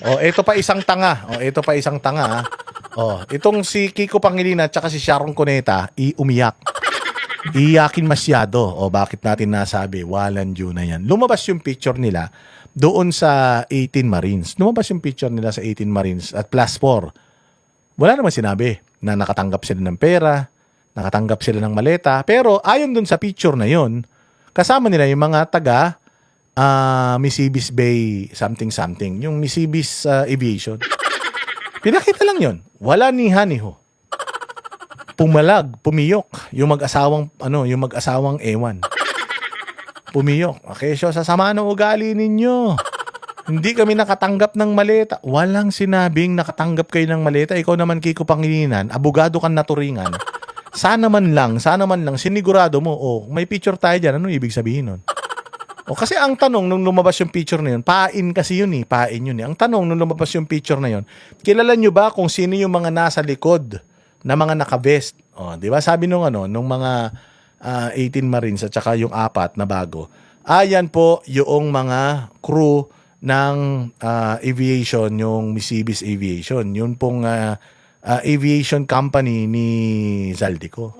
Oh, ito pa isang tanga. Oh, ito pa isang tanga. Ha? Oh, itong si Kiko Pangilinan at saka si Sharon Cuneta, umiyak. Iyakin masyado. O bakit natin nasabi, walang due na yan. Lumabas yung picture nila doon sa 18 Marines. Lumabas yung picture nila sa 18 Marines at plus 4. Wala naman sinabi na nakatanggap sila ng pera, nakatanggap sila ng maleta. Pero ayon doon sa picture na yon, kasama nila yung mga taga Misibis Bay something. Yung Misibis Aviation. Pinakita lang yon. Wala ni Haniho. Pumalag, pumiyok yung mag-asawang ewan. Pumiyok. Okay, so sasama ng ugali ninyo. Hindi kami nakatanggap ng maleta. Walang sinabing nakatanggap kayo ng maleta. Ikaw naman, Kiko Pangilinan, abogado kang naturingan. Sana man lang, sinigurado mo, may picture tayo dyan. Ano ibig sabihin nun? Kasi ang tanong nung lumabas yung picture na yun, pain kasi yun pain yun. Ang tanong nung lumabas yung picture na yun, kilala nyo ba kung sino yung mga nasa likod na mga naka-vest? Di ba? Sabi nung mga 18 Marines at saka yung 4 na bago. Ayan po yung mga crew ng aviation, yung Misibis Aviation. Yun pong aviation company ni Zaldico.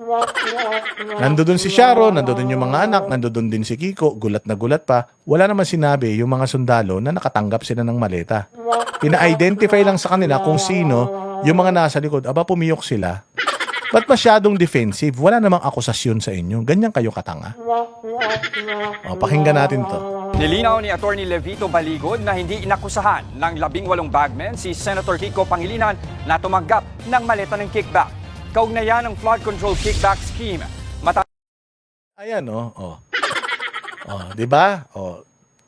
Nandoon si Sharon, nandoon yung mga anak, nandoon din si Kiko, gulat na gulat pa. Wala naman sinabi yung mga sundalo na nakatanggap sila ng maleta. Pina-identify lang sa kanila kung sino yung mga nasa likod. Aba, pumiyok sila. Ba't masyadong defensive? Wala namang akusasyon sa inyo. Ganyan kayo katanga. Pakinggan natin to. Nilinaw ni Atty. Levito Baligod na hindi inakusahan ng 18 bagmen si Senator Kiko Pangilinan na tumanggap ng maleta ng kickback. Kaugnayan ng flood control kickback scheme. Ayan, di ba?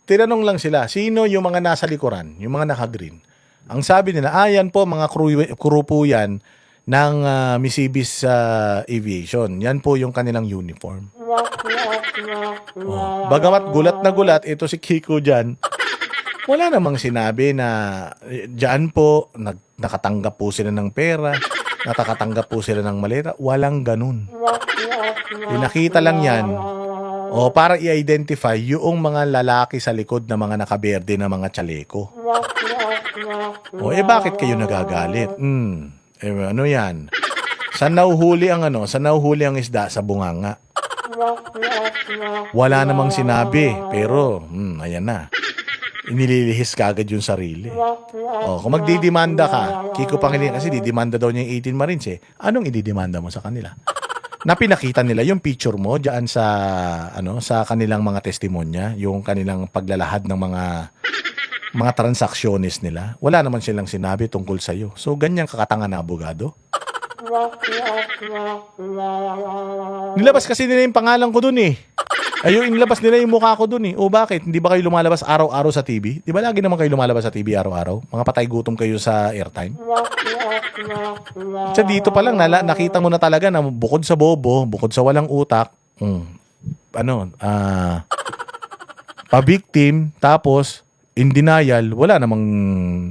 Tinanong lang sila, sino yung mga nasa likuran, yung mga naka-green? Ang sabi nila, ayan po, mga crew po yan ng Misibis Aviation. Yan po yung kanilang uniform. Bagamat gulat na gulat, ito si Kiko dyan, wala namang sinabi na dyan po, nakatanggap po sila ng pera, nakakatanggap po sila ng maleta. Walang ganun. Pinakita lang yan para i-identify yung mga lalaki sa likod na mga nakaberde na mga tsaleko. Bakit kayo nagagalit? Ano yan? Saan nauhuli ang isda sa bunganga? Wala namang sinabi, pero ayan na. Inililihis kagad yung sarili. Kung magdidemanda ka, Kiko Pangilinan, kasi didemanda daw niya yung 18 Marines Anong ididemanda mo sa kanila? Na pinakita nila yung picture mo diyan sa kanilang mga testimonya, yung kanilang paglalahad ng mga transactionist nila. Wala naman silang sinabi tungkol sa iyo. So ganyan kakatanga na abogado. Nilabas kasi nila yung pangalan ko dun inilabas nila yung mukha ko dun bakit? Hindi ba kayo lumalabas araw-araw sa TV? Di ba lagi naman kayo lumalabas sa TV araw-araw? Mga patay gutom kayo sa airtime? Sa dito pa lang, nakita mo na talaga na bukod sa bobo, bukod sa walang utak, pa-victim, tapos, in denial, wala namang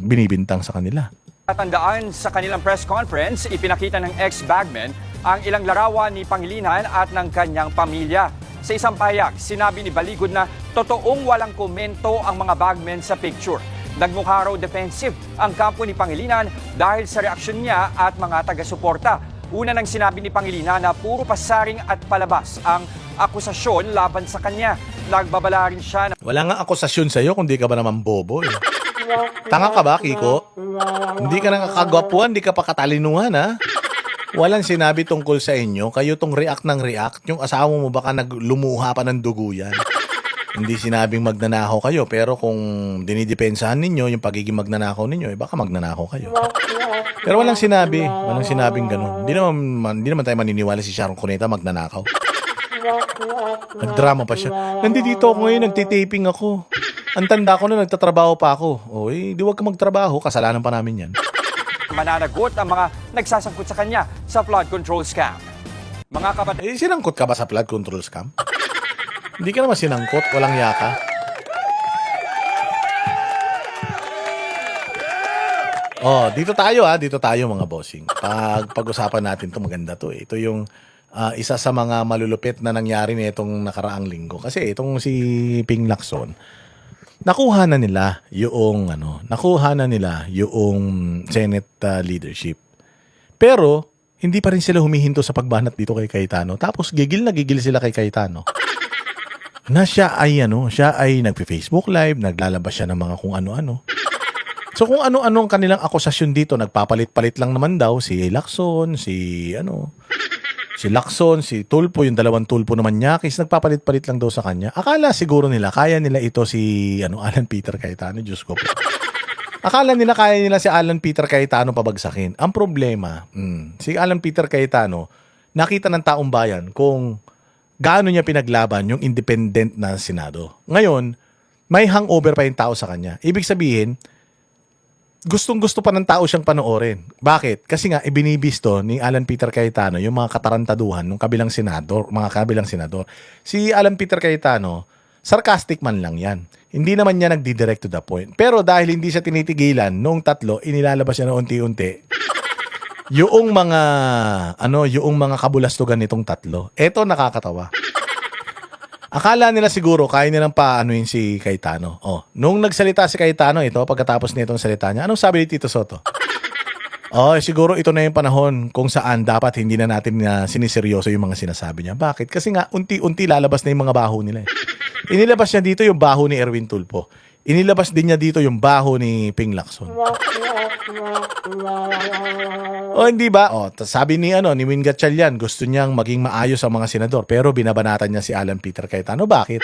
binibintang sa kanila. Tatandaan sa kanilang press conference, ipinakita ng ex-bagman ang ilang larawan ni Pangilinan at ng kanyang pamilya. Sa isang pahayag, sinabi ni Baligod na totoong walang komento ang mga bagmen sa picture. Nagmukha raw defensive ang kampo ni Pangilinan dahil sa reaksyon niya at mga taga-suporta. Una nang sinabi ni Pangilinan na puro pasaring at palabas ang akusasyon laban sa kanya. Nagbabala rin siya na wala nga akusasyon sa'yo kung di ka ba naman bobo Tanga ka ba, Kiko? Hindi ka nakakagwapuan, di ka pa katalinuhan, ha? Walang sinabi tungkol sa inyo. Kayo tong react ng react. Yung asawa mo baka naglumuha pa ng dugo yan. Hindi sinabing magnanakaw kayo. Pero kung dinidepensahan ninyo yung pagiging magnanakaw ninyo, baka magnanakaw kayo. Pero walang sinabi. Walang sinabing ganun. Hindi naman tayo maniniwala si Sharon Cuneta magnanakaw. Nagdrama pa siya. Nandito ako ngayon, nagtitaping ako. Ang tanda ko na nagtatrabaho pa ako. Di wag ka magtrabaho. Kasalanan pa namin yan. mananagot ang mga nagsasangkot sa kanya sa flood control scam. Mga kapatid, sinangkot ka ba sa flood control scam? Hindi ka naman sinangkot, walang yaka. Dito tayo mga bossing. Pag-usapan natin 'to, maganda 'to. Ito yung isa sa mga malulupit na nangyari nitong nakaraang linggo. Kasi itong si Ping Lacson, nakuha na nila yung Senate leadership. Pero hindi pa rin sila humihinto sa pagbanat dito kay Cayetano. Tapos gigil na gigil sila kay Cayetano. Na siya ay nagpe-Facebook Live, naglalabas siya ng mga kung ano-ano. So kung ano-ano ang kanilang akusasyon dito, nagpapalit-palit lang naman daw si Lacson, si Lacson, si Tulfo, yung dalawang Tulfo naman niya, kasi nagpapalit-palit lang daw sa kanya. Akala siguro nila, kaya nila ito si Alan Peter Cayetano, Diyos ko po. Akala nila kaya nila si Alan Peter Cayetano pabagsakin. Ang problema, si Alan Peter Cayetano, nakita ng taong bayan kung gaano niya pinaglaban yung independent na Senado. Ngayon, may hangover pa yung tao sa kanya. Ibig sabihin, gustong-gusto pa ng tao siyang panoorin. Bakit? Kasi nga, ibinibisto ni Alan Peter Cayetano yung mga katarantaduhan ng kabilang senador. Si Alan Peter Cayetano, sarcastic man lang yan. Hindi naman niya nagdi-direct to the point. Pero dahil hindi siya tinitigilan, noong tatlo, inilalabas niya na unti-unti yung mga kabulastugan nitong tatlo. Eto nakakatawa. Akala nila siguro kaya nilang paanuin si Cayetano. Nung nagsalita si Cayetano, ito, pagkatapos nitong salita niya, anong sabi ni Tito Soto? Siguro ito na yung panahon kung saan dapat hindi na natin siniseryoso yung mga sinasabi niya. Bakit? Kasi nga, unti-unti lalabas na yung mga baho nila. Inilabas niya dito yung baho ni Erwin Tulfo. Inilabas din niya dito yung baho ni Ping Lacson. Hindi ba? Sabi ni Win Gatchalian, gusto niyang maging maayos ang mga senador, pero binabanatan niya si Alan Peter Cayetano. Bakit?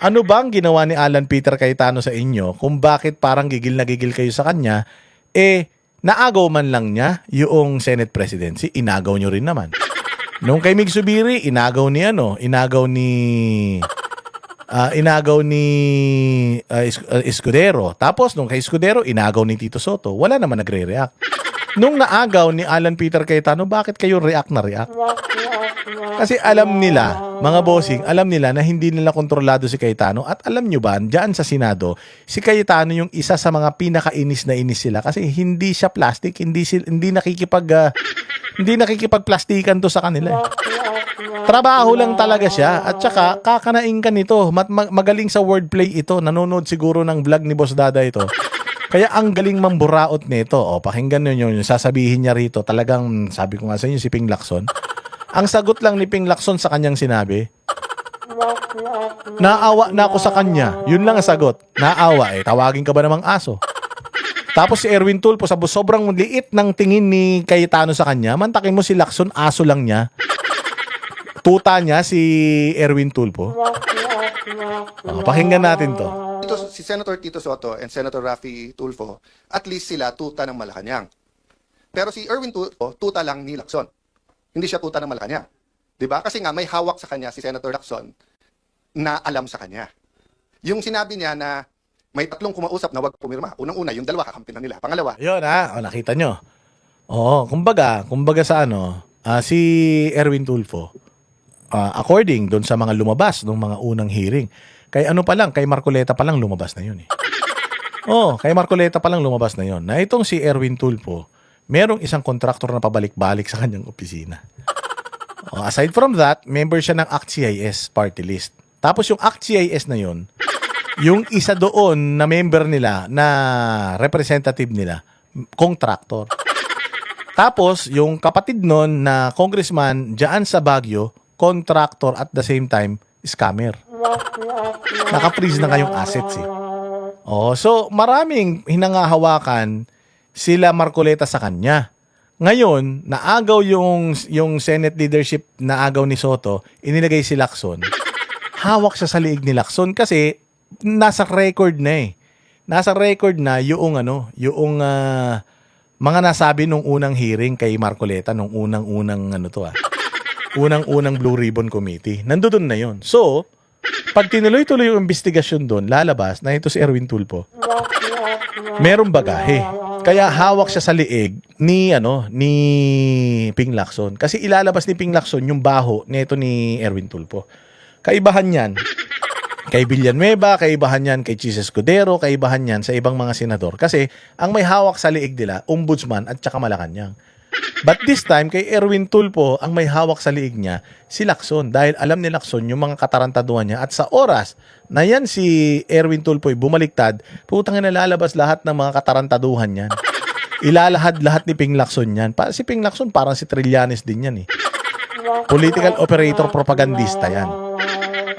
Ano bang ginawa ni Alan Peter Cayetano sa inyo kung bakit parang gigil na gigil kayo sa kanya? Naagaw man lang niya yung Senate presidency, inagaw niyo rin naman. Nung kay Mig Zubiri, inagaw ni Escudero. Tapos nung kay Escudero, inagaw ni Tito Soto. Wala naman nagre-react. Nung naagaw ni Alan Peter Cayetano, bakit kayo react na react? Kasi alam nila, mga bossing, alam nila na hindi nila kontrolado si Cayetano. At alam nyo ba, diyan sa Senado, si Cayetano yung isa sa mga pinakainis na inis sila. Kasi hindi siya plastic, hindi nakikipag-plastikan to sa kanila. Trabaho lang talaga siya. At saka, kakanain ka nito. Magaling sa wordplay ito. Nanonood siguro ng vlog ni Boss Dada ito. Kaya ang galing mamburaot nito. Pakinggan nyo yung sasabihin niya rito. Talagang, sabi ko nga sa inyo, si Ping Lacson. Ang sagot lang ni Ping Lacson sa kanyang sinabi, naawa na ako sa kanya. Yun lang ang sagot. Naawa tawagin ka ba namang aso? Tapos si Erwin Tulfo, sobrang liit ng tingin ni Cayetano sa kanya, mantakin mo si Lacson, aso lang niya. Tuta niya si Erwin Tulfo. Pakinggan natin to. Si Senator Tito Soto and Senator Raffy Tulfo, at least sila tuta ng Malacanang. Pero si Erwin Tulfo, tuta lang ni Lacson. Hindi siya tuta ng Malacanang. 'Di ba? Kasi nga may hawak sa kanya si Senator Lacson na alam sa kanya. Yung sinabi niya na may tatlong kumausap na wag pumirma. Unang-una, yung dalawa kakampi na nila. Pangalawa, Yun nakita nyo. Kumbaga sa si Erwin Tulfo, according doon sa mga lumabas nung mga unang hearing, kay Marcoleta pa lang lumabas na yun kay Marcoleta pa lang lumabas na yun. Na itong si Erwin Tulfo, merong isang kontraktor na pabalik-balik sa kanyang opisina. Aside from that, member siya ng ACT-CIS party list. Tapos yung ACT-CIS na yun, yung isa doon na member nila, na representative nila, contractor. Tapos, yung kapatid nun na congressman dyan sa Baguio, contractor at the same time, scammer. Naka-freeze na kayong assets so maraming hinangahawakan sila Marcoleta sa kanya. Ngayon, naagaw yung Senate leadership, naagaw ni Soto, inilagay si Lacson. Hawak siya sa liig ni Lacson kasi nasa record na Nasa record na yung mga nasabi nung unang hearing kay Marcoleta nung unang-unang unang-unang Blue Ribbon Committee. Nandoon na yon. So, pag tinuloy-tuloy yung investigasyon doon, lalabas na ito si Erwin Tulfo. Merong bagahe. Kaya hawak siya sa liig ni Ping Lacson. Kasi ilalabas ni Ping Lacson yung baho nito ni Erwin Tulfo. Kaibahan yan kay Villanueva, kaibahan yan kay Chis Escudero, kaibahan yan sa ibang mga senador. Kasi ang may hawak sa liig nila, ombudsman at saka Malacanang. But this time, kay Erwin Tulfo, ang may hawak sa liig niya, si Lacson. Dahil alam ni Lacson yung mga katarantaduhan niya. At sa oras na yan si Erwin Tulfo ay bumaliktad, putang ina lalabas lahat ng mga katarantaduhan niyan. Ilalahad-lahat ni Ping Lacson yan. Si Ping Lacson parang si Trillanes din yan eh. Political operator propagandista yan.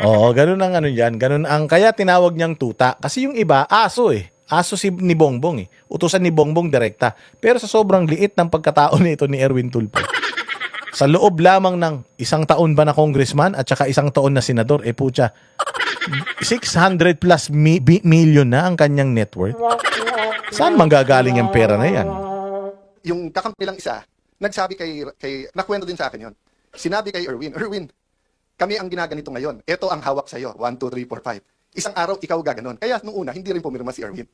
Oo, ganun ang ano yan. Ganun ang, kaya tinawag niyang tuta. Kasi yung iba, aso eh. Aso ni Bongbong eh. Utusan ni Bongbong direkta. Pero sa sobrang liit ng pagkatao nito ni Erwin Tulfo. Sa loob lamang ng 1 taon ba na congressman at saka 1 taon na senador, putya, 600 plus million na ang kanyang net worth. Saan manggagaling yung pera na yan? Yung kakampi lang isa, nagsabi kay nakwento din sa akin yon. Sinabi kay Erwin, kami ang ginaganito ngayon. Ito ang hawak sa'yo. 1, 2, 3, 4, 5. Isang araw, ikaw gaganon. Kaya nung una, hindi rin pumirma si Erwin.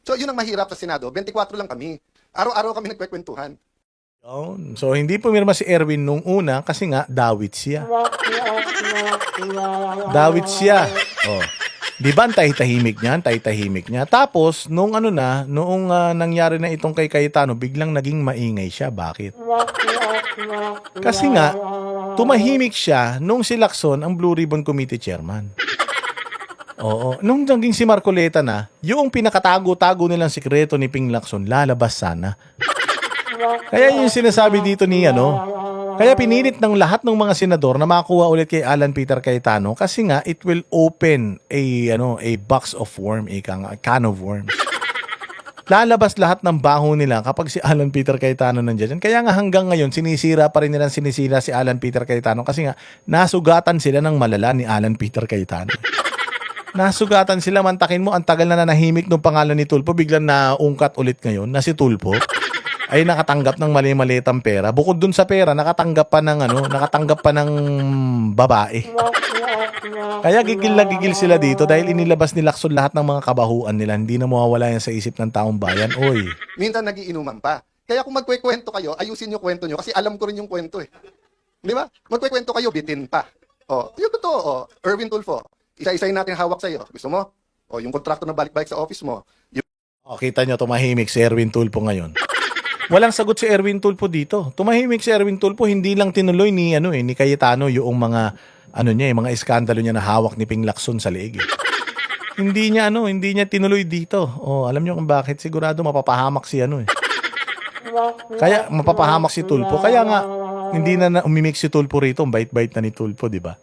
So, yun ang mahirap sa Senado. 24 lang kami. Araw-araw kami nagkwekwentuhan. So, hindi pumirma si Erwin nung una kasi nga, dawit siya. Dawit siya. Oh. Di ba ang tahimik niya? Tapos, noong nangyari na itong kay Cayetano, biglang naging maingay siya. Bakit? Kasi nga, tumahimik siya nung si Lacson ang Blue Ribbon Committee chairman. Oo. Nung naging si Marcoleta na, yung pinakatago-tago nilang sikreto ni Ping Lacson, lalabas sana. Kaya yung sinasabi dito ni kaya pinilit ng lahat ng mga senador na makuha ulit kay Alan Peter Cayetano kasi nga it will open a box of worm, a can of worms. Lalabas lahat ng baho nila kapag si Alan Peter Cayetano nandiyan. Kaya nga hanggang ngayon sinisira pa rin nilang si Alan Peter Cayetano kasi nga nasugatan sila ng malala ni Alan Peter Cayetano. Nasugatan sila, mantakin mo, ang tagal na nanahimik ng pangalan ni Tulfo, biglang naungkat ulit ngayon na si Tulfo ay nakatanggap ng mali-malitang pera. Bukod dun sa pera, nakatanggap pa ng babae. Kaya gigil na gigil sila dito dahil inilabas ni Lacson lahat ng mga kabahuan nila. Hindi na mawawala yan sa isip ng taong bayan. Oy. Minsan nagiinuman pa. Kaya kung magkwekwento kayo, ayusin yung kwento nyo kasi alam ko rin yung kwento eh. Di ba? Magkwekwento kayo, bitin pa. Yung totoo, Erwin Tulfo. Isa-isayin natin hawak sa'yo. Gusto mo? Yung kontrakto na balik-balik sa office mo. Kita nyo, tumahimik si Erwin Tulfo ngayon. Walang sagot si Erwin Tulfo dito. Tumahimik si Erwin Tulfo, hindi lang tinuloy ni Cayetano yung mga mga iskandalo niya na hawak ni Ping Lacson sa leeg. hindi niya tinuloy dito. Alam niyo kung bakit? Sigurado mapapahamak si Kaya mapapahamak si Tulfo. Kaya nga hindi na umimik si Tulfo rito, bait-bait na ni Tulfo, di ba?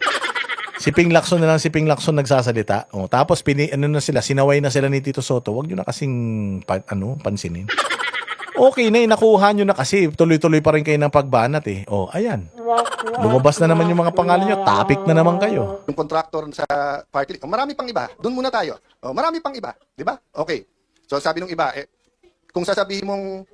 Si Ping Lacson na lang, nagsasalita. Tapos sinaway na sila ni Tito Soto. Huwag niyo na kasing pansinin. Okay na, nakuha nyo na kasi. Tuloy-tuloy pa rin kayo ng pagbanat eh. Ayan. Lumabas na naman yung mga pangalan nyo. Topic na naman kayo. Yung contractor sa party list. Marami pang iba. Doon muna tayo. Marami pang iba. Di ba? Okay. So sabi nung iba, kung sasabihin mong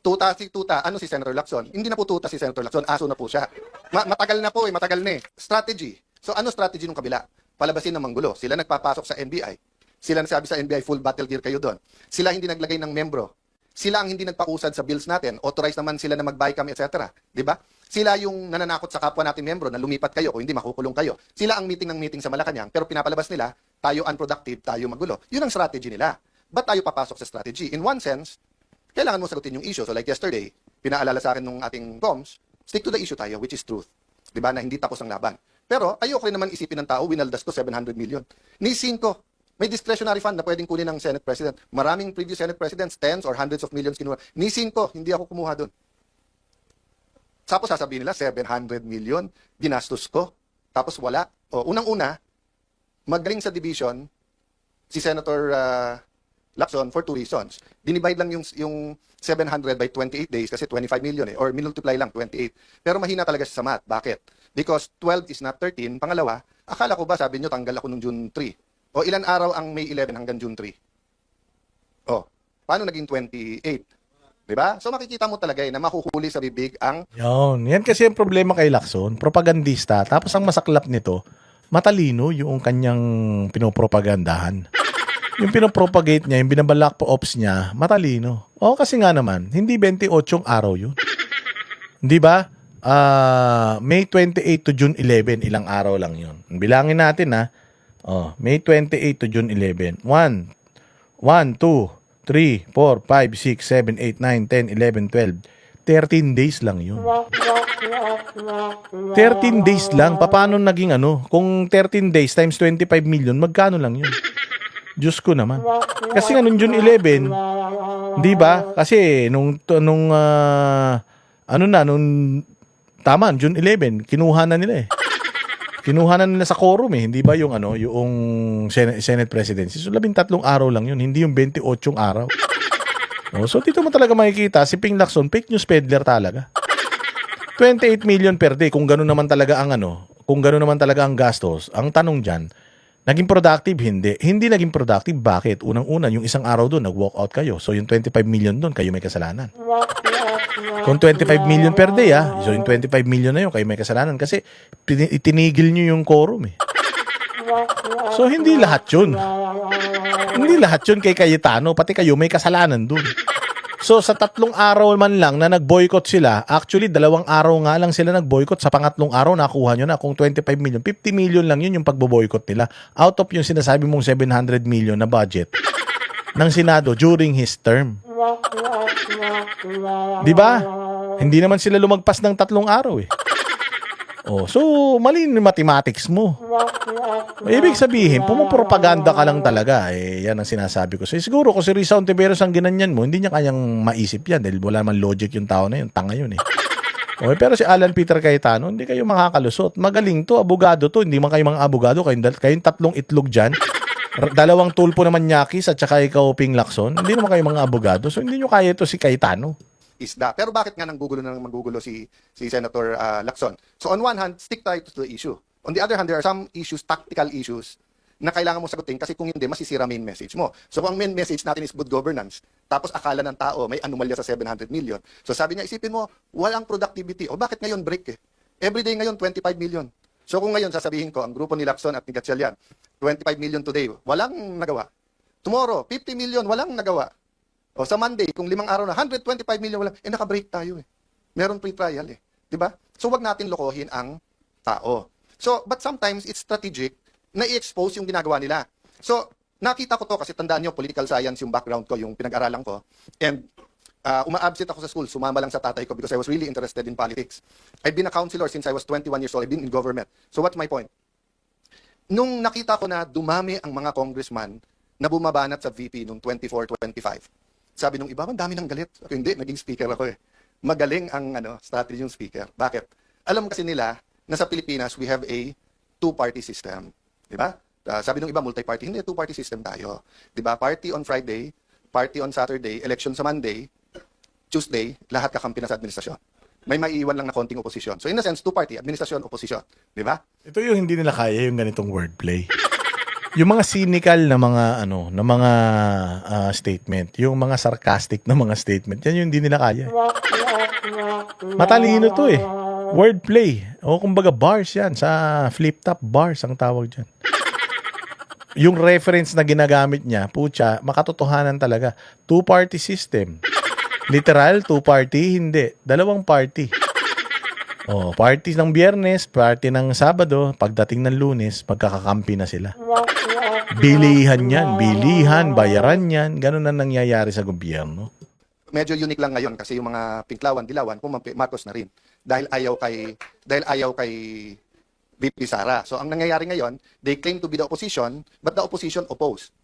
tuta, ano si Senator Lacson? Hindi na po tuta si Senator Lacson. Aso na po siya. Matagal na po matagal na eh. Strategy. So ano strategy nung kabila? Palabasin ng manggulo. Sila nagpapasok sa NBI. Sila nagsabi sa NBI, full battle gear kayo doon. Sila hindi naglagay ng membro. Sila ang hindi nagpausad sa bills natin. Authorized naman sila na mag-buy kami, etc. Diba? Sila yung nananakot sa kapwa natin membro na lumipat kayo o hindi makukulong kayo. Sila ang meeting sa Malacanang pero pinapalabas nila, tayo unproductive, tayo magulo. Yun ang strategy nila. Ba't tayo papasok sa strategy? In one sense, kailangan mo sagutin yung issue. So like yesterday, pinaalala sa akin nung ating comms, stick to the issue tayo, which is truth. Diba? Na hindi tapos ang laban. Pero ayoko rin naman isipin ng tao, winaldas ko 700 million. Ni 5, may discretionary fund na pwedeng kunin ng Senate President. Maraming previous Senate Presidents, tens or hundreds of millions kinuha. Ni 5, hindi ako kumuha doon. Tapos sasabihin nila, 700 million, ginastos ko. Tapos wala. Unang-una, magaling sa division, si Senator Lacson for 2 reasons. Dinivide lang yung 700 by 28 days kasi 25 million or minultiply lang, 28. Pero mahina talaga siya sa math. Bakit? Because 12 is not 13. Pangalawa, akala ko ba, sabi nyo, tanggal ako nung June 3. Ilan araw ang May 11 hanggang June 3? Paano naging 28? Diba? So makikita mo talaga na makuhuli sa bibig ang... Yan kasi ang problema kay Lacson, propagandista. Tapos ang masaklap nito, matalino yung kanyang pinopropagandahan. Yung pinopropagate niya, yung binabalak po ops niya, matalino. Kasi nga naman, hindi 28 araw yun. Di ba? May 28 to June 11, ilang araw lang yun. Bilangin natin May 28 to June 11. 1, 2, 3, 4, 5, 6, 7, 8, 9, 10, 11, 12, 13 days lang yun. 13 days lang. Paano naging ano? Kung 13 days times 25 million, magkano lang yun? Diyos ko naman. Kasi nga nung June 11, di ba? Kasi nung tama, June 11, kinuha na nila eh. Kinuha na nila sa quorum eh. Hindi ba yung yung Senate presidency? So 13 araw lang yun, hindi yung 28 araw. Oh, so dito mo talaga makikita si Ping Lacson, fake news peddler talaga. 28 million per day kung gano'n naman talaga ang kung gano'n naman talaga ang gastos. Ang tanong diyan, naging productive hindi? Hindi naging productive. Bakit? Unang-una, yung isang araw doon nag-walk out kayo. So yung 25 million doon, kayo may kasalanan. Kung 25 million per day, so yung 25 million na yun, kayo may kasalanan kasi itinigil nyo yung quorum eh. So hindi lahat yun. Hindi lahat yun kay Cayetano, pati kayo may kasalanan doon. So sa 3 araw man lang na nag-boycott sila, actually 2 araw nga lang sila nag-boycott, sa pangatlong araw nakuha nyo na. Kung 25 million, 50 million lang yun yung pagbo-boycott nila. Out of yung sinasabi mong 700 million na budget ng Senado during his term. Di ba? Hindi naman sila lumagpas ng 3 araw eh. Oh, so mali yung mathematics mo. Ibig sabihin, pumupropaganda ka lang talaga. Eh, yan ang sinasabi ko. So, siguro kung si Risa Ontiveros ang ginanyan mo, hindi niya kayang maisip yan dahil wala man logic yung tao na yun. Tanga yun eh. Okay, pero si Alan Peter Cayetano, hindi kayo makakalusot. Magaling to, abogado to. Hindi man kayo mga abogado. Kayong 3 itlog dyan. 2 tulpo naman Nyakis at saka ikaw Ping Lacson. Hindi naman kayo mga abogado. So, hindi nyo kaya ito si Cayetano. Isda. Pero bakit nga nanggugulo na manggugulo si Senator Lacson? So on one hand, stick tayo to the issue. On the other hand, there are some issues, tactical issues, na kailangan mo sagutin kasi kung hindi, masisira main message mo. So ang main message natin is good governance. Tapos akala ng tao may anomalya sa 700 million. So sabi niya, isipin mo, walang productivity. O bakit ngayon break eh? Everyday ngayon, 25 million. So kung ngayon sasabihin ko, ang grupo ni Lacson at ni Gatchalian, 25 million today, walang nagawa. Tomorrow, 50 million, walang nagawa. O sa Monday, kung 5 araw na, 125 million walang, naka-break tayo eh. Meron pre-trial eh. Diba? So wag natin lokohin ang tao. So, but sometimes it's strategic na i-expose yung ginagawa nila. So, nakita ko to kasi tandaan nyo, political science yung background ko, yung pinag-aralan ko. And uma-absent ako sa school, sumama lang sa tatay ko because I was really interested in politics. I've been a counselor since I was 21 years old. I've been in government. So what's my point? Nung nakita ko na dumami ang mga congressman na bumabanat sa VP nung 24-25, sabi nung iba, dami ng galit. Ako, hindi, naging speaker ako eh. Magaling ang strategy yung speaker. Bakit? Alam kasi nila na sa Pilipinas, we have a two-party system. Di ba? Sabi nung iba, multi-party. Hindi, two-party system tayo. Di ba? Party on Friday, party on Saturday, election sa Monday, Tuesday, lahat kakampi na sa administrasyon. May maiiwan lang na konting oposisyon. So in a sense, two-party, administrasyon, oposisyon. Di ba? Ito yung hindi nila kaya, yung ganitong wordplay. Yung mga cynical na mga statement, yung mga sarcastic na mga statement, yan yung hindi nila kaya. Matalino to eh. Wordplay. O kumbaga bars yan. Sa flip-top bars ang tawag dyan. Yung reference na ginagamit niya, pucha, makatotohanan talaga. Two-party system. Literal, two-party, hindi. 2 party. Oh, party ng Biyernes, party ng Sabado, pagdating ng Lunes, magkakakampi na sila. Bilihan yan, bilihan, bayaran yan, ganun na nangyayari sa gobyerno. Medyo unique lang ngayon kasi yung mga Pinklawan, Dilawan, Marcos na rin. Dahil ayaw kay VP Sara. So ang nangyayari ngayon, they claim to be the opposition, but the opposition oppose.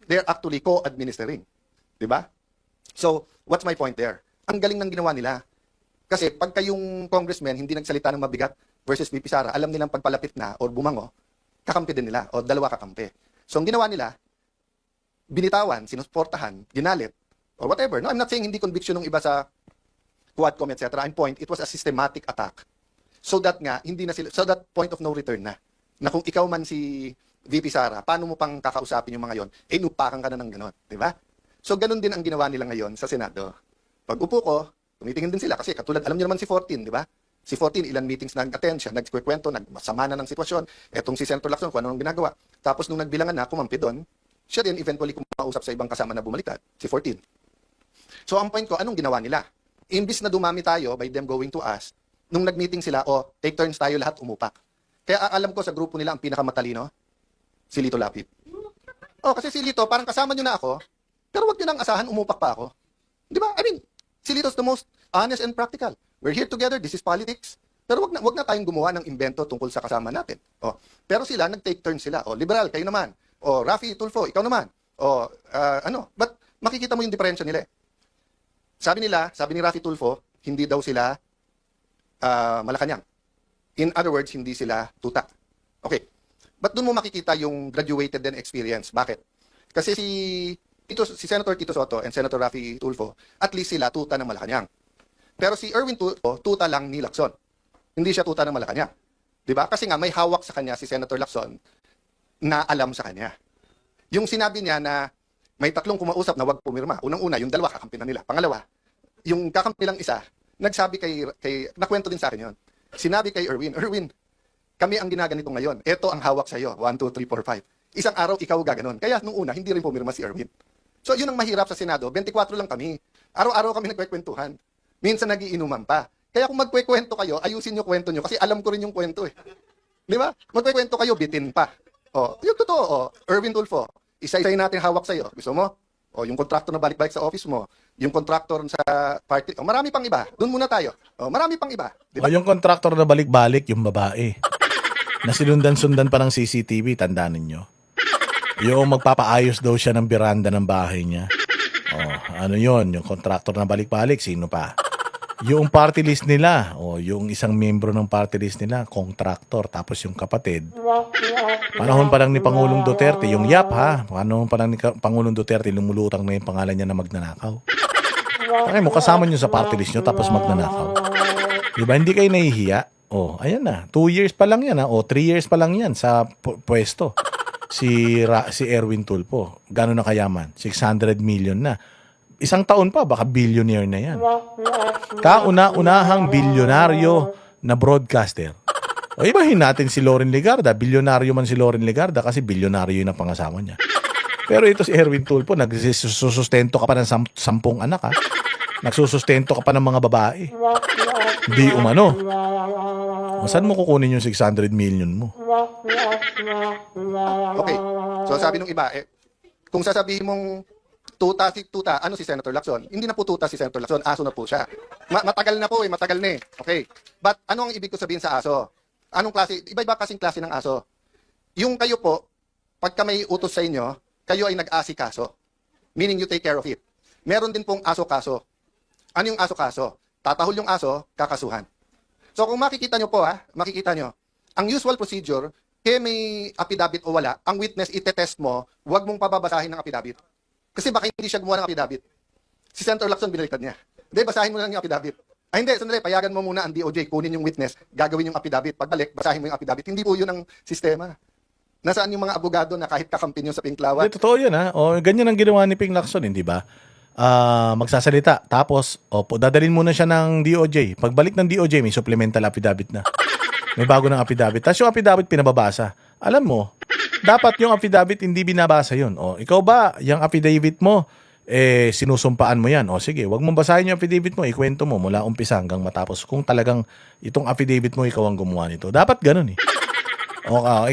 They're actually co-administering. 'Di ba? So, what's my point there? Ang galing ng ginawa nila. Kasi pagka yung congressman hindi nagsalita ng mabigat versus VP Sara, alam nilang pagpalapit na or bumango, kakampi din nila o 2 kakampi. So ang ginawa nila, binitawan, sinusuportahan, ginalit, or whatever. No, I'm not saying hindi conviction ng iba sa Quadcom, etc. I'm point, it was a systematic attack. So that nga, hindi na sila, so that point of no return na. Na kung ikaw man si VP Sara, paano mo pang kakausapin yung mga yon? Inupakan ka na ng ganon, di ba? So ganun din ang ginawa nila ngayon sa Senado. Pag upo ko, tumitingin din sila kasi katulad, alam niyo naman si 14, di ba? Si 14, ilan meetings nag-attend siya, nagkikwento, nagsama na ng sitwasyon. Etong si Senator Lacson, kung anong ginagawa. Tapos nung nagbilangan na, kumampi doon, siya din eventually kumausap sa ibang kasama na bumaliktad, si 14. So ang point ko, anong ginawa nila? Imbis na dumami tayo by them going to us, nung nag-meeting sila, take turns tayo lahat umupak. Kaya alam ko sa grupo nila ang pinakamatalino, si Lito Lapid. Kasi si Lito, parang kasama nyo na ako, pero wag nyo nang asahan, umupak pa ako. Di ba? I mean, si Lito's the most Honest and practical. We're here together, this is politics. Pero wag na tayong gumawa ng imbento tungkol sa kasama natin. Pero sila, nag-take turn sila. Liberal, kayo naman. Rafi Tulfo, ikaw naman. But makikita mo yung diferensya nila eh. Sabi ni Rafi Tulfo, hindi daw sila Malacanang. In other words, hindi sila tuta. Okay. But doon mo makikita yung graduated din experience. Bakit? Kasi si Senator Tito Soto and Senator Rafi Tulfo, at least sila tuta ng Malacanang. Pero si Erwin Tulfo, tuta lang ni Lacson. Hindi siya tuta ng Malacanang. 'Di ba? Kasi nga may hawak sa kanya si Senator Lacson na alam sa kanya. Yung sinabi niya na may tatlong kumausap na wag pumirma. Unang-una, yung dalawa kakampi na nila. Pangalawa, yung kakampi lang isa, nagsabi kay nakwento din sa akin 'yon. Sinabi kay Erwin, kami ang ginaganito ngayon. Ito ang hawak sa iyo. 1, 2, 3, 4, 5. Isang araw ikaw gaganon. Kaya nung una, hindi rin pumirma si Erwin. So yun ang mahirap sa Senado. 24 lang kami. Araw-araw kami nagkwekwentuhan. Minsan nagiinuman pa. Kaya kung magkwekwento kayo, ayusin nyo kwento nyo. Kasi alam ko rin yung kwento eh. Di ba? Magkwekwento kayo, bitin pa. Yung totoo. Erwin Tulfo, isa-isay natin hawak sa iyo. Gusto mo? Yung kontraktor na balik-balik sa office mo. Yung kontraktor sa party. Marami pang iba. Doon muna tayo. Marami pang iba. Di ba? Yung kontraktor na balik-balik, yung babae. Na sinundan-sundan pa ng CCTV, tandaan ninyo. Yung magpapaayos daw siya ng biranda ng bahay niya. Ano yon? Yung kontraktor na balik-balik, sino pa? Yung party list nila, yung isang membro ng party list nila, kontraktor, tapos yung kapatid. Panahon pa lang ni Pangulong Duterte, yung YAP ha, panahon pa lang ni Pangulong Duterte, lumulutang na yung pangalan niya na magnanakaw. Okay mo, kasama nyo sa party list nyo, tapos magnanakaw. Diba, hindi kayo nahihiya? Ayan na, 2 years pa lang yan ha, 3 years pa lang yan sa pwesto. Si Erwin Tulfo, gano'n na kayaman? 600 million na. Isang taon pa, baka billionaire na yan. Kauna-unahang bilyonaryo na broadcaster. Ibahin natin si Loren Legarda. Bilyonaryo man si Loren Legarda kasi bilyonaryo yung pangasawa niya. Pero ito si Erwin Tulfo, nagsusustento ka pa ng 10 anak ha. Nagsusustento ka pa ng mga babae. Di umano. Saan mo kukunin yung 600 million mo? Okay. So sabi nung iba, kung sasabihin mong tuta, ano si Senator Lacson? Hindi na po tuta si Senator Lacson, aso na po siya. Matagal na po matagal na eh. Okay. But ano ang ibig ko sabihin sa aso? Anong klase? Iba-iba kasing klase ng aso. Yung kayo po, pagka may utos sa inyo, kayo ay nag-asikaso. Meaning you take care of it. Meron din pong aso-kaso. Ano yung aso-kaso? Tatahol yung aso, kakasuhan. So kung makikita nyo po makikita nyo, ang usual procedure, kaya may affidavit o wala, ang witness itetest mo, huwag mong pababasahin ng affidavit. Kasi baka hindi siya gumawa ng affidavit. Si Senator Lacson, binaliktad niya. Hindi, basahin mo lang yung affidavit. Hindi, sandali, payagan mo muna ang DOJ, kunin yung witness, gagawin yung affidavit. Pagbalik, basahin mo yung affidavit. Hindi po yun ang sistema. Nasaan yung mga abogado na kahit kakampi nyo sa Pinklawan? Totoo yun ha. Ganyan ang ginawa ni Ping Lacson, hindi ba? Magsasalita. Tapos, dadalhin muna siya ng DOJ. Pagbalik ng DOJ, may supplemental affidavit na. May bago ng affidavit. Tapos yung affidavit pinababasa. Alam mo, dapat yung affidavit hindi binabasa yun. Ikaw ba, yung affidavit mo, sinusumpaan mo yan. Sige, wag mong basahin yung affidavit mo, ikwento mo mula umpisa hanggang matapos. Kung talagang itong affidavit mo, ikaw ang gumawa nito. Dapat ganun eh.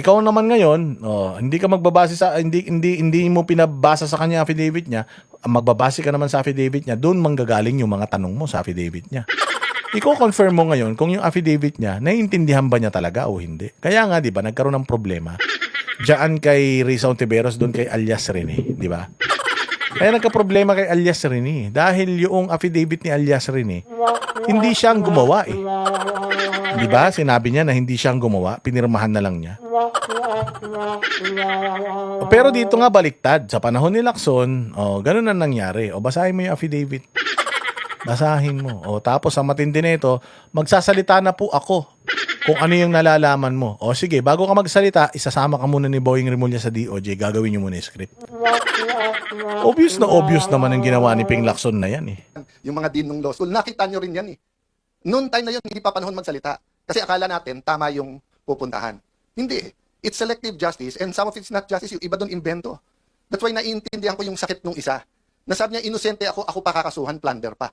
Ikaw naman ngayon, hindi ka magbabase sa hindi mo pinabasa sa kanya affidavit niya, magbabase ka naman sa affidavit niya, doon manggagaling yung mga tanong mo sa affidavit niya. Iko-confirm mo ngayon kung yung affidavit niya naiintindihan ba niya talaga o hindi. Kaya nga 'di ba, nagkaroon ng problema diyan kay Risa Ontiveros, doon kay Alias Rene, 'di ba? Kaya nagka-problema kay Alias Rene dahil yung affidavit ni Alias Rene hindi siyang gumawa eh. Di ba? Sinabi niya na hindi siyang gumawa, pinirmahan na lang niya. Pero dito nga baliktad, sa panahon ni Lacson, ganun na nangyari. Basahin mo yung affidavit. Basahin mo. Tapos ang matindi nito, magsasalita na po ako kung ano yung nalalaman mo. Sige, bago ka magsalita, isasama ka muna ni Boying Rimulya sa DOJ, gagawin niyo muna yung script. Obvious naman ang ginawa ni Ping Lacson na yan eh. Yung mga dean ng law school, nakita nyo rin yan eh. Noon time na yun, hindi pa panahon magsalita. Kasi akala natin, tama yung pupuntahan. Hindi. It's selective justice and some of it's not justice. Yung iba doon invento. That's why naiintindihan ko yung sakit nung isa. Nasabi niya, inosente ako pa kakasuhan, plunder pa.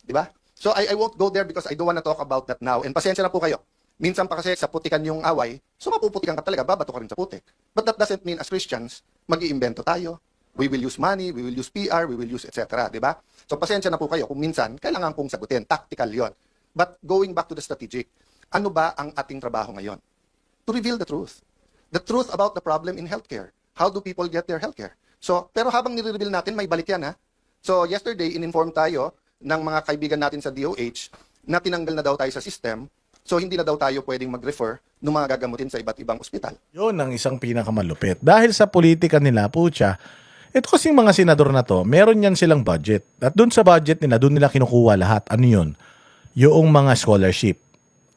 Diba? So I won't go there because I don't wanna talk about that now. And pasensya na po kayo. Minsan pa kasi sa putikan yung away, so mapuputikan ka talaga, babato ka rin sa putik. But that doesn't mean as Christians, mag-iimbento tayo. We will use money, we will use PR, we will use etc. Di ba? So pasensya na po kayo kung minsan kailangan kong sagutin. Tactical yon. But going back to the strategic, ano ba ang ating trabaho ngayon? To reveal the truth. The truth about the problem in healthcare. How do people get their healthcare? So, pero habang nire-reveal natin, may balik yan ha. So yesterday, in-inform tayo ng mga kaibigan natin sa DOH na tinanggal na daw tayo sa system. So hindi na daw tayo pwedeng mag-refer ng mga gagamutin sa iba't ibang ospital. Yun ang isang pinakamalupit. Dahil sa politika nila, pucha, ito kasing mga senador na to, meron yan silang budget. At dun sa budget nila, dun nila kinukuha lahat. Ano yun? Yung mga scholarship.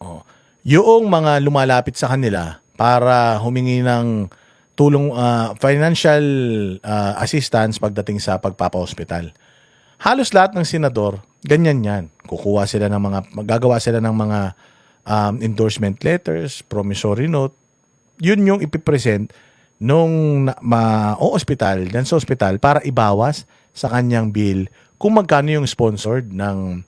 Oh. Yung mga lumalapit sa kanila para humingi ng tulong, financial assistance pagdating sa pagpapa-hospital. Halos lahat ng senador, ganyan yan. Kukuha sila ng magagawa sila ng mga endorsement letters, promissory note. Yun yung ipipresent nung hospital, dan sa hospital para ibawas sa kanyang bill kung magkano yung sponsored ng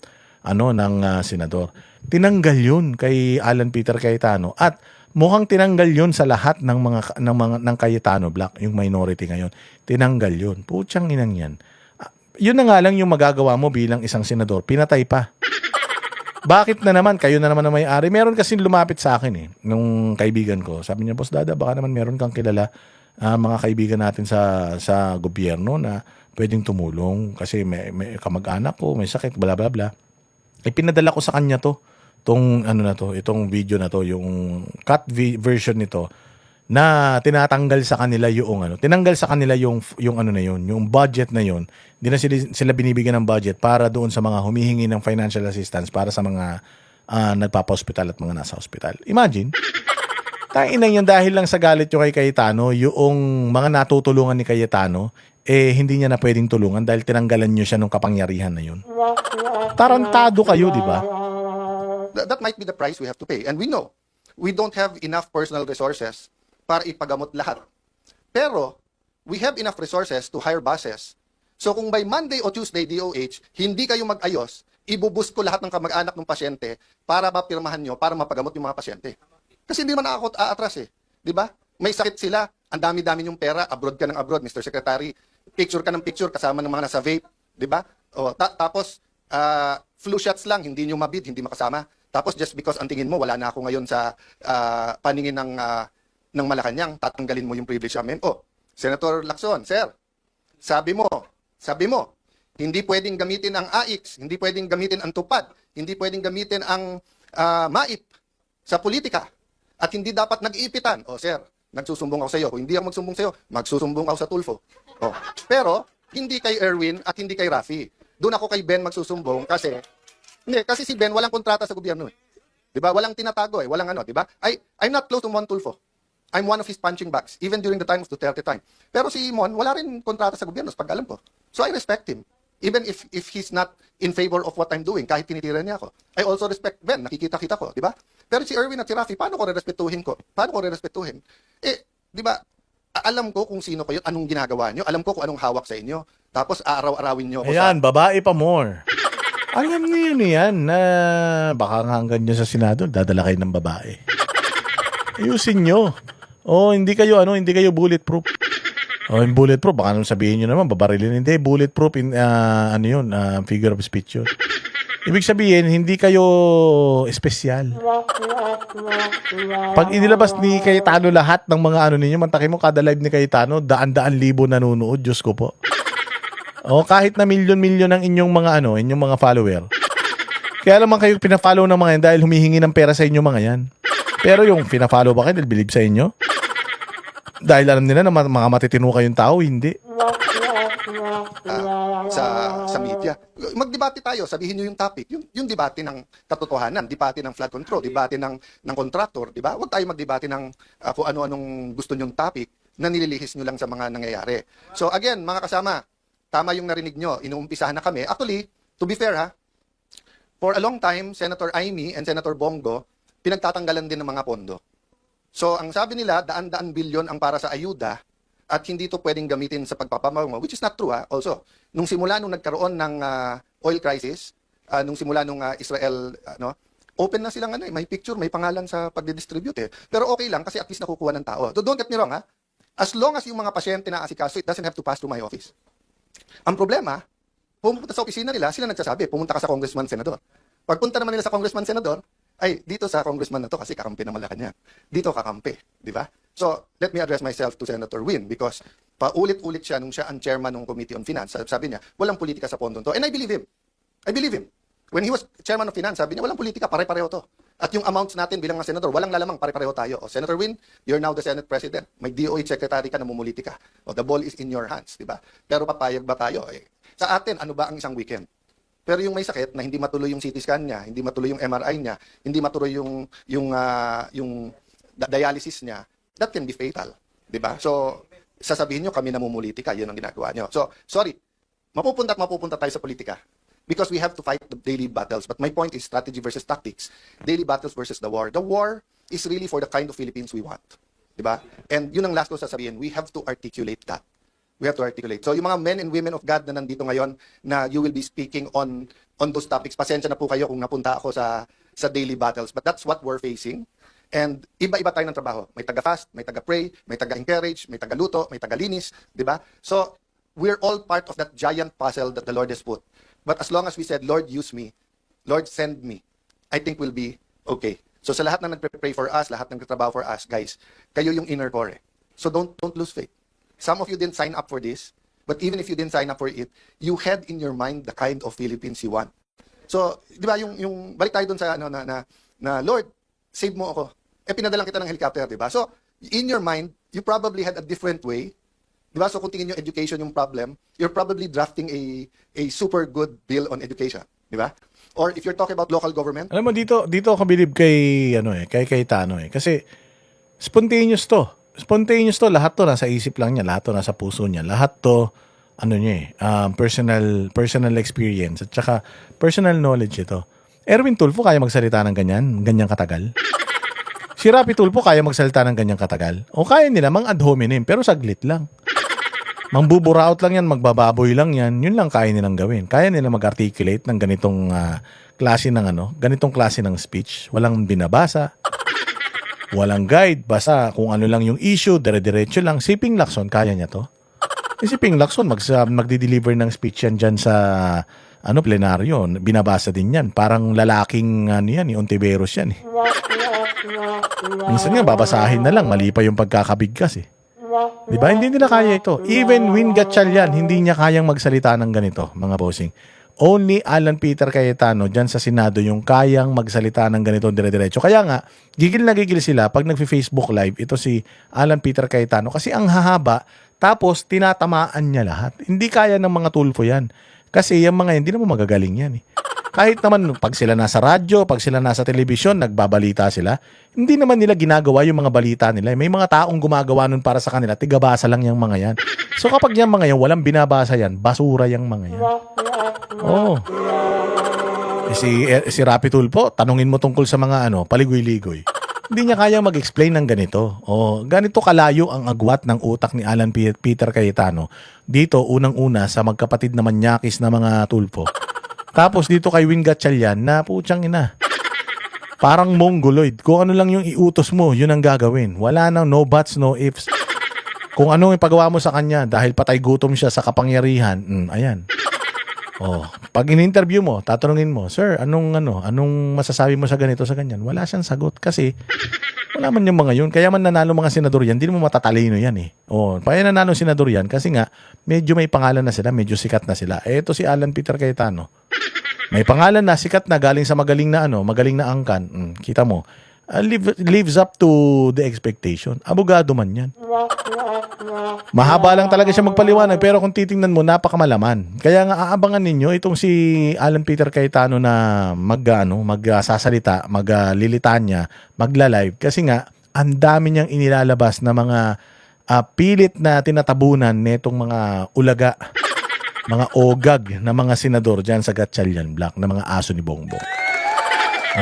senador. Tinanggal yun kay Alan Peter Cayetano at mukhang tinanggal yun sa lahat ng Cayetano Black, yung minority ngayon. Tinanggal yun. Putsang inang yan. Yun na nga lang yung magagawa mo bilang isang senador. Pinatay pa. Bakit na naman? Kayo na naman na may-ari. Meron kasi lumapit sa akin nung kaibigan ko. Sabi niya, Boss Dada, baka naman meron kang kilala mga kaibigan natin sa gobyerno na pwedeng tumulong kasi may kamag-anak ko, may sakit, bla bla bla. Pinadala ko sa kanya itong video na to, yung cut version nito na tinatanggal sa kanila tinanggal sa kanila yung yung budget na yun. Hindi na sila binibigyan ng budget para doon sa mga humihingi ng financial assistance para sa mga nagpapa-hospital at mga nasa hospital. Imagine, tainang yun dahil lang sa galit yung kay Cayetano, yung mga natutulungan ni Cayetano, hindi niya na pwedeng tulungan dahil tinanggalan niyo siya ng kapangyarihan na yun. Tarantado kayo, di ba? That might be the price we have to pay. And we know, we don't have enough personal resources para ipagamot lahat. Pero, we have enough resources to hire buses. So kung by Monday o Tuesday, DOH, hindi kayo mag-ayos, ibubus ko lahat ng kamag-anak ng pasyente para mapirmahan nyo, para mapagamot yung mga pasyente. Kasi hindi naman ako aatras Di ba? May sakit sila, ang dami-dami yung pera, abroad ka ng abroad, Mr. Secretary, picture ka ng picture kasama ng mga nasa vape, di ba? Tapos, flu shots lang, hindi nyo mabid, hindi makasama. Tapos just because ang tingin mo, wala na ako ngayon sa paningin ng Malacanang, tatanggalin mo yung privilege namin. Senator Lacson, sir, sabi mo, hindi pwedeng gamitin ang AIX, hindi pwedeng gamitin ang TUPAD, hindi pwedeng gamitin ang MAIP sa politika, at hindi dapat nag-iipitan. Sir, nagsusumbong ako sa iyo. Kung hindi ako magsumbong sa iyo, magsusumbong ako sa Tulfo. Pero, hindi kay Erwin at hindi kay Rafi. Doon ako kay Ben magsusumbong kasi si Ben walang kontrata sa gobyerno. Diba? Walang tinatago walang di ba? I'm not close to Mon Tulfo. I'm one of his punching bags, even during the time of Duterte time. Pero si Mon, wala rin kontrata sa gobyerno, pag alam ko. So I respect him. Even if he's not in favor of what I'm doing, kahit tinitira niya ako. I also respect Ben, nakikita-kita ko, di ba? Pero si Erwin at si Rafi, paano ko re-respetuhin? Di ba? Alam ko kung sino kayo, anong ginagawa nyo, alam ko kung anong hawak sa inyo. Tapos aaraw-arawin nyo ako Ayan, babae pa more. Alam niyo yan na baka hanggang nyo sa Senado, dadala kayo ng babae. Ayusin nyo. Hindi kayo bulletproof. Yung bulletproof, baka nung sabihin nyo naman, babarilin. Hindi, bulletproof, figure of speech yun. Ibig sabihin, hindi kayo espesyal. Pag inilabas ni Cayetano lahat ng mga ninyo, mantakin mo kada live ni Cayetano, daan-daan libo nanonood, Diyos ko po. Kahit na milyon-milyon ang inyong mga follower. Kaya naman kayo pina-follow ng mga yan dahil humihingi ng pera sa inyo mga yan. Pero yung pina-follow ba kayo dahil believe sa inyo? Dahil alam nila na mga matitino kayong tao, hindi. Sa media. Magdebate tayo, sabihin nyo yung topic. Yung debate ng katotohanan, debate ng flood control, debate ng contractor, di ba? Huwag tayo magdebate ng kung ano-anong gusto nyong topic na nililihis nyo lang sa mga nangyayari. So again, mga kasama, tama yung narinig nyo, inuumpisahan na kami. Actually, to be fair for a long time, Senator Amy and Senator Bongo, pinagtatanggalan din ng mga pondo. So, ang sabi nila, daan-daan bilyon ang para sa ayuda at hindi ito pwedeng gamitin sa pagpapamaw, which is not true also. Nung simula nung nagkaroon ng oil crisis, nung simula nung Israel, open na silang may picture, may pangalan sa pagdidistribute Pero okay lang kasi at least nakukuha ng tao. So, don't get me wrong As long as yung mga pasyente na asikaso, it doesn't have to pass through my office. Ang problema, pumunta sa opisina nila, sila nagsasabi, pumunta ka sa congressman, senador. Pagpunta naman nila sa congressman, senador, ay, dito sa congressman na to kasi kakampi ng Malacanang. Dito kakampi, di ba? So, let me address myself to Senator Win because paulit-ulit siya nung siya ang chairman ng Committee on Finance. Sabi niya, walang politika sa pondo to. And I believe him. I believe him. When he was chairman of Finance, sabi niya, walang politika, pare-pareho to. At yung amounts natin bilang mga senador, walang lalamang, pare-pareho tayo. O, Senator Win, you're now the Senate President. May DOH Secretary ka, namumuliti ka. O, the ball is in your hands, di ba? Pero papayag ba tayo? Sa atin, ano ba ang isang weekend? Pero yung may sakit na hindi matuloy yung CT scan niya, hindi matuloy yung MRI niya, hindi matuloy yung dialysis niya, that can be fatal, 'di ba? So sasabihin niyo kami namumuliti ka, 'yun ang ginagawa niyo. So sorry, mapupunta tayo sa politika because we have to fight the daily battles. But my point is strategy versus tactics. Daily battles versus the war. The war is really for the kind of Philippines we want, 'di ba? And 'yun ang last ko sasabihin, we have to articulate that. We have to articulate. So yung mga men and women of God na nandito ngayon na you will be speaking on those topics, pasensya na po kayo kung napunta ako sa daily battles. But that's what we're facing. And iba-iba tayo ng trabaho. May taga-fast, may taga-pray, may taga-encourage, may taga-luto, may taga-linis, di ba? So we're all part of that giant puzzle that the Lord has put. But as long as we said, Lord, use me, Lord, send me, I think we'll be okay. So sa lahat na nagpre-pray for us, lahat ng nagtatrabaho for us, guys, kayo yung inner core. So don't lose faith. Some of you didn't sign up for this, but even if you didn't sign up for it, you had in your mind the kind of Philippines you want. So, di ba, yung balik tayo dun sa, na Lord, save mo ako. Pinadalang kita ng helicopter, di ba? So, in your mind, you probably had a different way. Di ba? So, kung tingin yung education yung problem, you're probably drafting a super good bill on education. Di ba? Or if you're talking about local government. Alam mo, dito ako bilib kay Cayetano Kasi, spontaneous to. Spontaneous to, lahat to nasa isip lang niya, lahat to nasa puso niya, lahat to personal experience at saka personal knowledge ito. Erwin Tulfo kaya magsalita ng ganyang katagal? Si Rapi Tulfo kaya magsalita ng ganyang katagal? O kaya nila mang ad hominem pero saglit lang. Mangbuburaot lang yan, magbababoy lang yan, yun lang kaya nilang gawin. Kaya nila mag-articulate ng ganitong klase ng speech, walang binabasa. Walang guide, basta kung ano lang yung issue, dire-diretso lang. Si Ping Lacson, kaya niya to? Si Ping Lacson, magdi-deliver ng speech yan dyan sa plenaryo. Binabasa din yan. Parang lalaking Ontiveros yan. Minsan nga, babasahin na lang. Mali pa yung pagkakabigkas eh. Diba? Hindi nila kaya ito. Even Win Gatchalian, hindi niya kayang magsalita ng ganito, mga bossing. Only Alan Peter Cayetano dyan sa Senado yung kayang magsalita ng ganito dire-diretso. Kaya nga, gigil na gigil sila pag nag-Facebook Live, ito si Alan Peter Cayetano. Kasi ang hahaba, tapos tinatamaan niya lahat. Hindi kaya ng mga Tulfo yan. Kasi yung mga yan, hindi naman magagaling yan eh. Kahit naman pag sila nasa radyo, pag sila nasa telebisyon, nagbabalita sila, hindi naman nila ginagawa yung mga balita nila. May mga taong gumagawa nun para sa kanila, tigabasa lang yung mga yan. So kapag yung mga yan, walang binabasa yan, basura yung mga yan. Oh. Si Rapi Tulfo, tanungin mo tungkol sa mga paligoy-ligoy. Hindi niya kayang mag-explain ng ganito. Ganito kalayo ang agwat ng utak ni Alan Peter Cayetano. Dito, unang-una, sa magkapatid na manyakis na mga Tulfo. Tapos dito kay Win Gatchalian na putyang ina. Parang mongoloid. Kung ano lang yung iutos mo, yun ang gagawin. Wala nang no buts, no ifs. Kung anong ipagawa mo sa kanya dahil patay gutom siya sa kapangyarihan, ayan. Pag in-interview mo, tatanungin mo, sir, anong masasabi mo sa ganito, sa ganyan? Wala siyang sagot kasi wala man yung mga yun. Kaya man nanalo mga senador yan, hindi mo matatalino yan eh. Kaya nanalo senador yan kasi nga, medyo may pangalan na sila, medyo sikat na sila. Ito si Alan Peter Cayetano. May pangalan na, sikat na, galing sa magaling na angkan. Kita mo, lives up to the expectation. Abogado man yan. Mahaba lang talaga siya magpaliwanag, pero kung titingnan mo, napakamalaman. Kaya nga aabangan ninyo itong si Alan Peter Cayetano na magsasalita, maglilitanya, magla-live. Kasi nga, ang dami niyang inilalabas na mga pilit na tinatabunan netong mga ulaga, mga ogag na mga senador dyan sa Gatchalian Black, na mga aso ni Bongbong.